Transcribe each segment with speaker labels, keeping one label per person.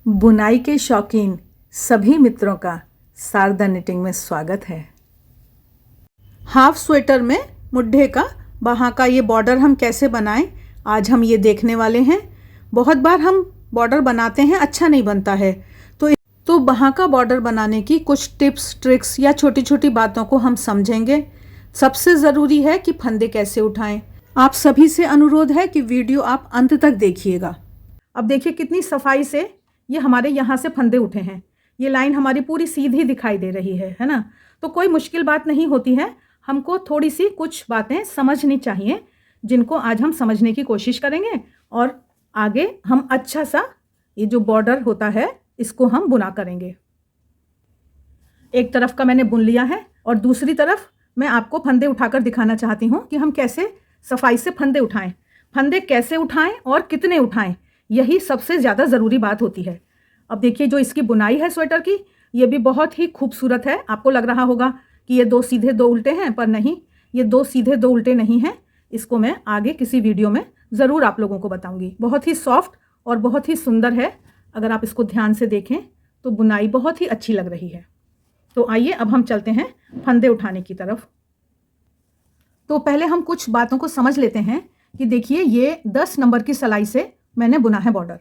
Speaker 1: बुनाई के शौकीन सभी मित्रों का शारदा निटिंग में स्वागत है। हाफ स्वेटर में मुड्ढे का बाहाँ का ये बॉर्डर हम कैसे बनाएं, आज हम ये देखने वाले हैं। बहुत बार हम बॉर्डर बनाते हैं, अच्छा नहीं बनता है, तो बाहाँ का बॉर्डर बनाने की कुछ टिप्स ट्रिक्स या छोटी छोटी बातों को हम समझेंगे। सबसे ज़रूरी है कि फंदे कैसे उठाएं। आप सभी से अनुरोध है कि वीडियो आप अंत तक देखिएगा। अब देखिए कितनी सफाई से ये हमारे यहाँ से फंदे उठे हैं। ये लाइन हमारी पूरी सीधी दिखाई दे रही है ना। तो कोई मुश्किल बात नहीं होती है, हमको थोड़ी सी कुछ बातें समझनी चाहिए जिनको आज हम समझने की कोशिश करेंगे और आगे हम अच्छा सा ये जो बॉर्डर होता है इसको हम बुना करेंगे। एक तरफ का मैंने बुन लिया है और दूसरी तरफ मैं आपको फंदे उठाकर दिखाना चाहती हूँ कि हम कैसे सफाई से फंदे उठाएं। फंदे कैसे उठाएं और कितने उठाएं, यही सबसे ज़्यादा ज़रूरी बात होती है। अब देखिए जो इसकी बुनाई है स्वेटर की, ये भी बहुत ही खूबसूरत है। आपको लग रहा होगा कि ये दो सीधे दो उल्टे हैं, पर नहीं, ये दो सीधे दो उल्टे नहीं हैं। इसको मैं आगे किसी वीडियो में ज़रूर आप लोगों को बताऊंगी। बहुत ही सॉफ्ट और बहुत ही सुंदर है। अगर आप इसको ध्यान से देखें तो बुनाई बहुत ही अच्छी लग रही है। तो आइए अब हम चलते हैं फंदे उठाने की तरफ। तो पहले हम कुछ बातों को समझ लेते हैं कि देखिए ये 10 नंबर की सिलाई से मैंने बुना है बॉर्डर।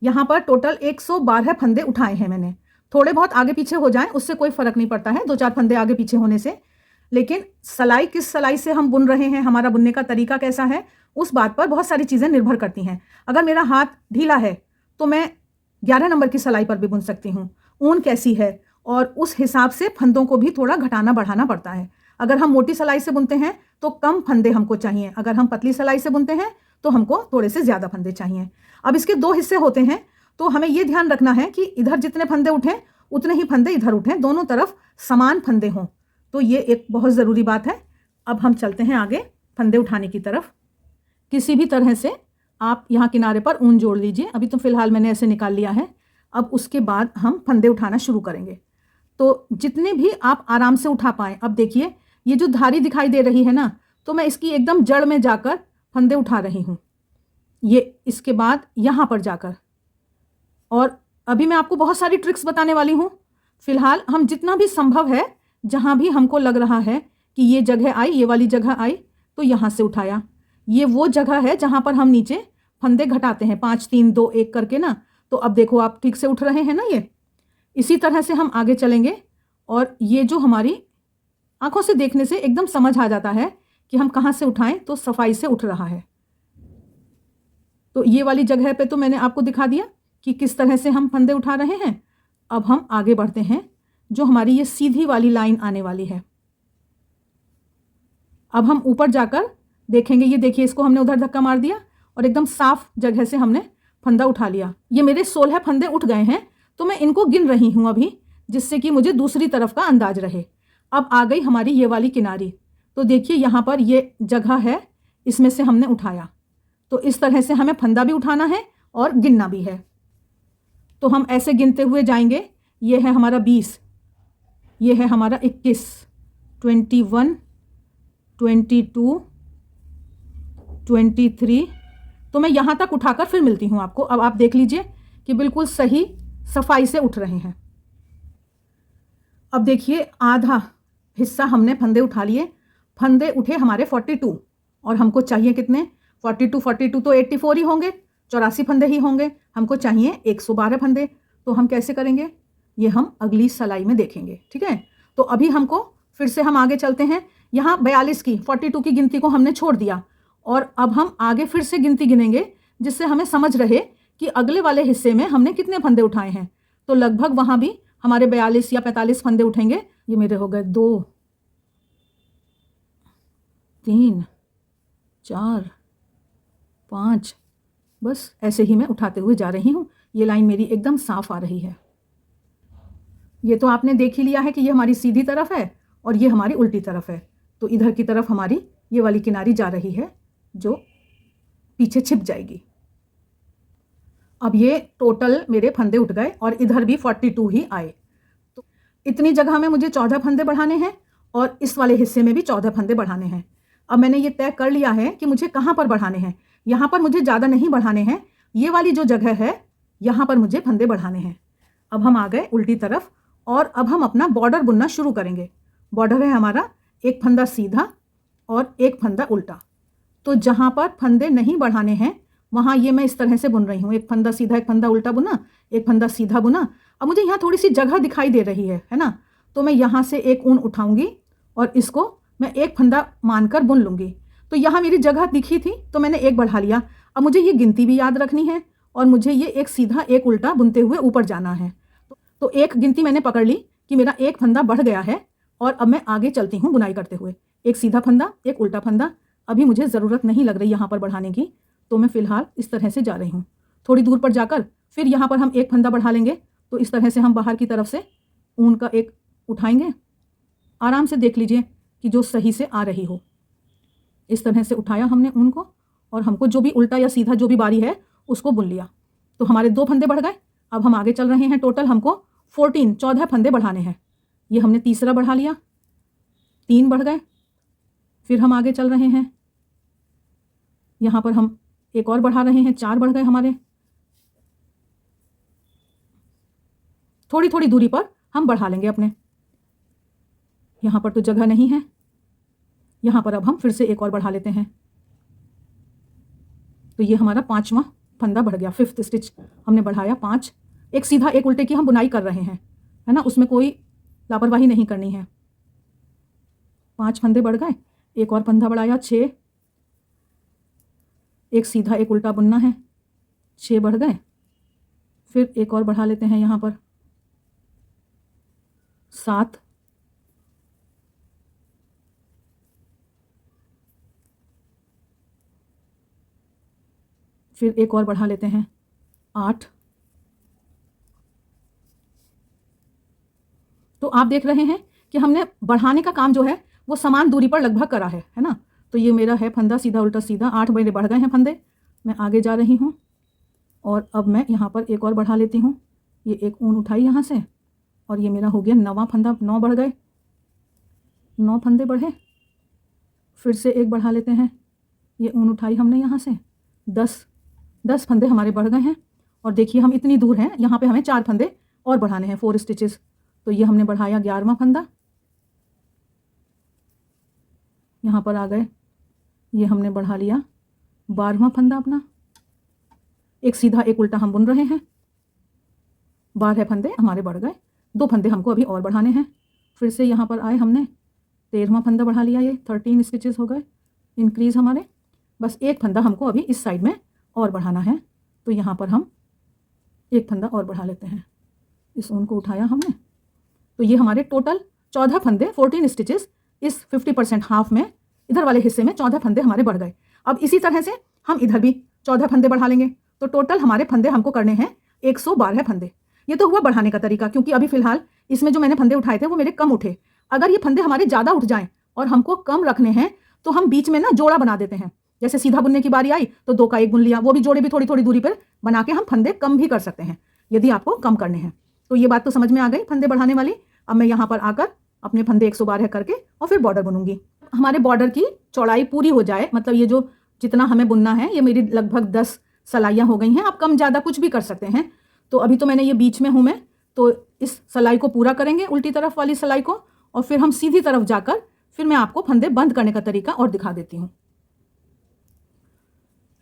Speaker 1: यहाँ पर टोटल 112 फंदे उठाए हैं मैंने। थोड़े बहुत आगे पीछे हो जाएं उससे कोई फर्क नहीं पड़ता है, 2-4 फंदे आगे पीछे होने से। लेकिन सिलाई किस सिलाई से हम बुन रहे हैं, हमारा बुनने का तरीका कैसा है, उस बात पर बहुत सारी चीज़ें निर्भर करती हैं। अगर मेरा हाथ ढीला है तो मैं 11 नंबर की सिलाई पर भी बुन सकती हूँ। ऊन कैसी है और उस हिसाब से फंदों को भी थोड़ा घटाना बढ़ाना पड़ता है। अगर हम मोटी सिलाई से बुनते हैं तो कम फंदे हमको चाहिए, अगर हम पतली सिलाई से बुनते हैं तो हमको थोड़े से ज़्यादा फंदे चाहिए। अब इसके 2 हिस्से होते हैं, तो हमें ये ध्यान रखना है कि इधर जितने फंदे उठें उतने ही फंदे इधर उठें, दोनों तरफ समान फंदे हों। तो ये एक बहुत ज़रूरी बात है। अब हम चलते हैं आगे फंदे उठाने की तरफ। किसी भी तरह से आप यहाँ किनारे पर ऊन जोड़ लीजिए। अभी तो फिलहाल मैंने ऐसे निकाल लिया है। अब उसके बाद हम फंदे उठाना शुरू करेंगे। तो जितने भी आप आराम से उठा पाएँ। अब देखिए ये जो धारी दिखाई दे रही है ना, तो मैं इसकी एकदम जड़ में जाकर फंदे उठा रही हूँ, ये इसके बाद यहाँ पर जाकर। और अभी मैं आपको बहुत सारी ट्रिक्स बताने वाली हूँ। फिलहाल हम जितना भी संभव है, जहाँ भी हमको लग रहा है कि ये जगह आई, ये वाली जगह आई, तो यहाँ से उठाया। ये वो जगह है जहाँ पर हम नीचे फंदे घटाते हैं 5 3 2 1 करके ना। तो अब देखो आप ठीक से उठ रहे हैं ना। ये इसी तरह से हम आगे चलेंगे और ये जो हमारी आंखों से देखने से एकदम समझ आ जाता है कि हम कहाँ से उठाएं तो सफाई से उठ रहा है। तो ये वाली जगह पे तो मैंने आपको दिखा दिया कि किस तरह से हम फंदे उठा रहे हैं। अब हम आगे बढ़ते हैं, जो हमारी ये सीधी वाली लाइन आने वाली है। अब हम ऊपर जाकर देखेंगे। ये देखिए इसको हमने उधर धक्का मार दिया और एकदम साफ जगह से हमने फंदा उठा लिया। ये मेरे 16 फंदे उठ गए हैं, तो मैं इनको गिन रही हूँ अभी, जिससे कि मुझे दूसरी तरफ का अंदाज रहे। अब आ गई हमारी ये वाली किनारी। तो देखिए यहाँ पर ये जगह है, इसमें से हमने उठाया। तो इस तरह से हमें फंदा भी उठाना है और गिनना भी है। तो हम ऐसे गिनते हुए जाएंगे। ये है हमारा 20, ये है हमारा 21, 21, 22, 23। तो मैं यहाँ तक उठाकर फिर मिलती हूँ आपको। अब आप देख लीजिए कि बिल्कुल सही सफाई से उठ रहे हैं। अब देखिए आधा हिस्सा हमने फंदे उठा लिए। फंदे उठे हमारे 42 और हमको चाहिए कितने, 42 तो 84 ही होंगे, 84 फंदे ही होंगे। हमको चाहिए 112 फंदे। तो हम कैसे करेंगे, ये हम अगली सिलाई में देखेंगे, ठीक है। तो अभी हमको फिर से हम आगे चलते हैं। यहाँ 42 की 42 की गिनती को हमने छोड़ दिया और अब हम आगे फिर से गिनती गिनेंगे, जिससे हमें समझ रहे कि अगले वाले हिस्से में हमने कितने फंदे उठाए हैं। तो लगभग वहाँ भी हमारे 42 या 45 फंदे उठेंगे। ये मेरे हो गए 2 3 4 5, बस ऐसे ही मैं उठाते हुए जा रही हूँ। ये लाइन मेरी एकदम साफ आ रही है। ये तो आपने देख ही लिया है कि ये हमारी सीधी तरफ है और ये हमारी उल्टी तरफ है। तो इधर की तरफ हमारी ये वाली किनारी जा रही है जो पीछे छिप जाएगी। अब ये टोटल मेरे फंदे उठ गए और इधर भी 42 ही आए। तो इतनी जगह में मुझे 14 फंदे बढ़ाने हैं और इस वाले हिस्से में भी 14 फंदे बढ़ाने हैं। अब मैंने ये तय कर लिया है कि मुझे कहाँ पर बढ़ाने हैं। यहाँ पर मुझे ज़्यादा नहीं बढ़ाने हैं। ये वाली जो जगह है यहाँ पर मुझे फंदे बढ़ाने हैं। अब हम आ गए उल्टी तरफ और अब हम अपना बॉर्डर बुनना शुरू करेंगे। बॉर्डर है हमारा एक फंदा सीधा और एक फंदा उल्टा। तो जहाँ पर फंदे नहीं बढ़ाने हैं वहाँ ये मैं इस तरह से बुन रही हूँ, एक फंदा सीधा एक फंदा उल्टा बुना, एक फंदा सीधा बुना। अब मुझे यहाँ थोड़ी सी जगह दिखाई दे रही है ना, तो मैं यहाँ से एक ऊन उठाऊंगी और इसको मैं एक फंदा मानकर बुन लूँगी। तो यहाँ मेरी जगह दिखी थी तो मैंने एक बढ़ा लिया। अब मुझे ये गिनती भी याद रखनी है और मुझे ये एक सीधा एक उल्टा बुनते हुए ऊपर जाना है। तो एक गिनती मैंने पकड़ ली कि मेरा एक फंदा बढ़ गया है और अब मैं आगे चलती हूँ बुनाई करते हुए। एक सीधा फंदा एक उल्टा फंदा। अभी मुझे ज़रूरत नहीं लग रही यहाँ पर बढ़ाने की, तो मैं फ़िलहाल इस तरह से जा रही हूँ। थोड़ी दूर पर जाकर फिर यहाँ पर हम एक फंदा बढ़ा लेंगे। तो इस तरह से हम बाहर की तरफ से ऊन का एक उठाएंगे। आराम से देख लीजिए कि जो सही से आ रही हो। इस तरह से उठाया हमने ऊन को और हमको जो भी उल्टा या सीधा जो भी बारी है उसको बुन लिया। तो हमारे 2 फंदे बढ़ गए। अब हम आगे चल रहे हैं। टोटल हमको 14 फंदे बढ़ाने हैं। ये हमने तीसरा बढ़ा लिया, 3 बढ़ गए। फिर हम आगे चल रहे हैं, यहाँ पर हम एक और बढ़ा रहे हैं, 4 बढ़ गए हमारे। थोड़ी थोड़ी दूरी पर हम बढ़ा लेंगे अपने। यहाँ पर तो जगह नहीं है, यहाँ पर अब हम फिर से एक और बढ़ा लेते हैं। तो ये हमारा 5वां फंदा बढ़ गया, 5th स्टिच हमने बढ़ाया 5। एक सीधा एक उल्टे की हम बुनाई कर रहे हैं, है ना, उसमें कोई लापरवाही नहीं करनी है। 5 फंदे बढ़ गए। एक और फंदा बढ़ाया 6। एक सीधा एक उल्टा बुनना है, 6 बढ़ गए। फिर एक और बढ़ा लेते हैं यहाँ पर 7। फिर एक और बढ़ा लेते हैं 8। तो आप देख रहे हैं कि हमने बढ़ाने का काम जो है वो समान दूरी पर लगभग करा है ना। तो ये मेरा है फंदा सीधा उल्टा सीधा, 8 मेरे बढ़ गए हैं फंदे। मैं आगे जा रही हूँ और अब मैं यहाँ पर एक और बढ़ा लेती हूँ। ये एक ऊन उठाई यहाँ से और ये मेरा हो गया 9वां फंदा। 9 बढ़ गए, 9 फंदे बढ़े। फिर से एक बढ़ा लेते हैं। ये ऊन उठाई हमने यहाँ से, 10 फंदे हमारे बढ़ गए हैं। और देखिए हम इतनी दूर हैं, यहाँ पे हमें 4 फंदे और बढ़ाने हैं, 4 स्टिचेस। तो ये हमने बढ़ाया 11वां फंदा, यहाँ पर आ गए। ये हमने बढ़ा लिया 12वां फंदा अपना। एक सीधा एक उल्टा हम बुन रहे हैं, 12 फंदे हमारे बढ़ गए। 2 फंदे हमको अभी और बढ़ाने हैं। फिर से यहाँ पर आए, हमने 13वां फंदा बढ़ा लिया। ये 13 स्टिचेस हो गए इंक्रीज़ हमारे। बस एक फंदा हमको अभी इस साइड में और बढ़ाना है। तो यहाँ पर हम एक फंदा और बढ़ा लेते हैं। इस ऊन को उठाया हमने। तो ये हमारे टोटल 14 फंदे, 14 स्टिचेस इस 50% हाफ में, इधर वाले हिस्से में 14 फंदे हमारे बढ़ गए। अब इसी तरह से हम इधर भी 14 फंदे बढ़ा लेंगे। तो टोटल हमारे फंदे हमको करने हैं 112 फंदे। ये तो हुआ बढ़ाने का तरीका, क्योंकि अभी फिलहाल इसमें जो मैंने फंदे उठाए थे वो मेरे कम उठे। अगर ये फंदे हमारे ज़्यादा उठ जाएं और हमको कम रखने हैं तो हम बीच में ना जोड़ा बना देते हैं। जैसे सीधा बुनने की बारी आई तो 2 का 1 बुन लिया, वो भी जोड़े भी थोड़ी थोड़ी दूरी पर बना के हम फंदे कम भी कर सकते हैं यदि आपको कम करने हैं। तो ये बात तो समझ में आ गई फंदे बढ़ाने वाली। अब मैं यहाँ पर आकर अपने फंदे 112 करके और फिर बॉर्डर बुनूंगी। हमारे बॉर्डर की चौड़ाई पूरी हो जाए, मतलब ये जो जितना हमें बुनना है, ये मेरी लगभग 10 सलाइयाँ हो गई हैं। आप कम ज़्यादा कुछ भी कर सकते हैं। तो अभी तो मैंने ये बीच में हूँ मैं, तो इस सलाई को पूरा करेंगे, उल्टी तरफ वाली सलाई को, और फिर हम सीधी तरफ जाकर फिर मैं आपको फंदे बंद करने का तरीका और दिखा देती हूँ।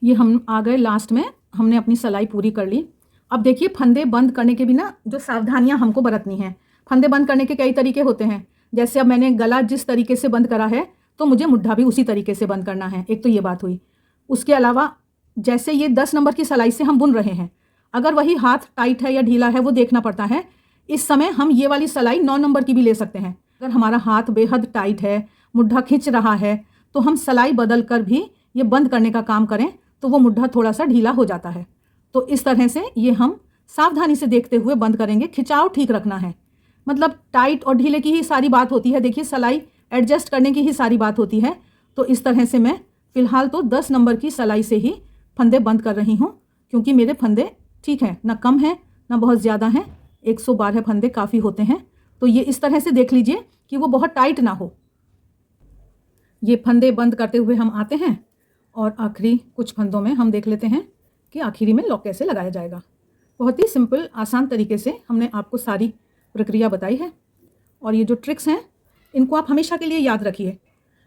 Speaker 1: ये हम आ गए लास्ट में, हमने अपनी सलाई पूरी कर ली। अब देखिए फंदे बंद करने के भी ना जो सावधानियां हमको बरतनी है। फंदे बंद करने के कई तरीके होते हैं। जैसे अब मैंने गला जिस तरीके से बंद करा है तो मुझे मुड्ढा भी उसी तरीके से बंद करना है। एक तो ये बात हुई। उसके अलावा जैसे ये 10 नंबर की सलाई से हम बुन रहे हैं, अगर वही हाथ टाइट है या ढीला है वो देखना पड़ता है। इस समय हम ये वाली सलाई 9 नंबर की भी ले सकते हैं। अगर हमारा हाथ बेहद टाइट है, मुड्ढा खिंच रहा है, तो हम सलाई बदल कर भी ये बंद करने का काम करें तो वो मुड्ढा थोड़ा सा ढीला हो जाता है। तो इस तरह से ये हम सावधानी से देखते हुए बंद करेंगे। खिंचाव ठीक रखना है, मतलब टाइट और ढीले की ही सारी बात होती है। देखिए सलाई एडजस्ट करने की ही सारी बात होती है। तो इस तरह से मैं फ़िलहाल तो 10 नंबर की सलाई से ही फंदे बंद कर रही हूँ, क्योंकि मेरे फंदे ठीक हैं, ना कम हैं ना बहुत ज़्यादा हैं। 112 फंदे काफ़ी होते हैं। तो ये इस तरह से देख लीजिए कि वो बहुत टाइट ना हो। ये फंदे बंद करते हुए हम आते हैं और आखिरी कुछ फंदों में हम देख लेते हैं कि आखिरी में लॉक कैसे लगाया जाएगा। बहुत ही सिंपल आसान तरीके से हमने आपको सारी प्रक्रिया बताई है। और ये जो ट्रिक्स हैं इनको आप हमेशा के लिए याद रखिए।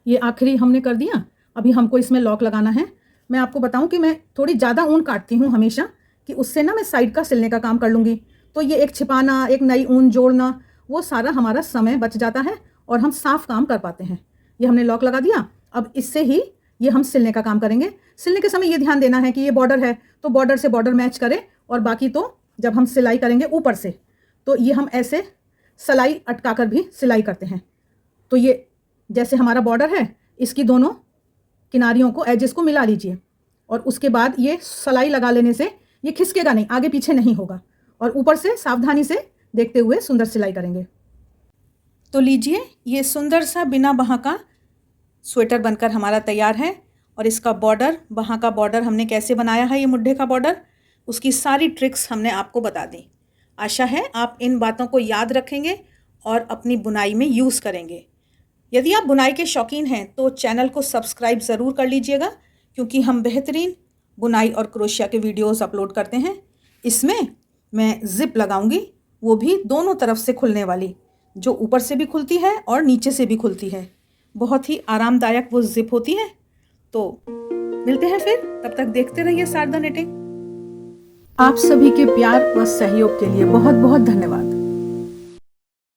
Speaker 1: ये आखिरी हमने कर दिया, अभी हमको इसमें लॉक लगाना है। मैं आपको बताऊं कि मैं थोड़ी ज़्यादा ऊन काटती हूँ हमेशा, कि उससे ना मैं साइड का सिलने का काम कर लूँगी। तो ये एक छिपाना, एक नई ऊन जोड़ना, वो सारा हमारा समय बच जाता है और हम साफ काम कर पाते हैं। ये हमने लॉक लगा दिया। अब इससे ही ये हम सिलने का काम करेंगे। सिलने के समय ये ध्यान देना है कि ये बॉर्डर है तो बॉर्डर से बॉर्डर मैच करे, और बाकी तो जब हम सिलाई करेंगे ऊपर से तो ये हम ऐसे सिलाई अटका कर भी सिलाई करते हैं। तो ये जैसे हमारा बॉर्डर है, इसकी दोनों किनारियों को, एजेस को मिला लीजिए, और उसके बाद ये सिलाई लगा लेने से ये खिसकेगा नहीं, आगे पीछे नहीं होगा, और ऊपर से सावधानी से देखते हुए सुंदर सिलाई करेंगे। तो लीजिए, ये सुंदर सा बिना बाहाँ का स्वेटर बनकर हमारा तैयार है। और इसका बॉर्डर, बाहाँ का बॉर्डर हमने कैसे बनाया है, ये मुड्ढे का बॉर्डर, उसकी सारी ट्रिक्स हमने आपको बता दी। आशा है आप इन बातों को याद रखेंगे और अपनी बुनाई में यूज़ करेंगे। यदि आप बुनाई के शौकीन हैं तो चैनल को सब्सक्राइब ज़रूर कर लीजिएगा, क्योंकि हम बेहतरीन बुनाई और क्रोशिया के वीडियोस अपलोड करते हैं। इसमें मैं ज़िप लगाऊंगी, वो भी दोनों तरफ से खुलने वाली, जो ऊपर से भी खुलती है और नीचे से भी खुलती है। बहुत ही आरामदायक वो ज़िप होती है। तो मिलते हैं फिर, तब तक देखते रहिए शारदा निटिंग। आप सभी के प्यार व सहयोग के लिए बहुत बहुत धन्यवाद।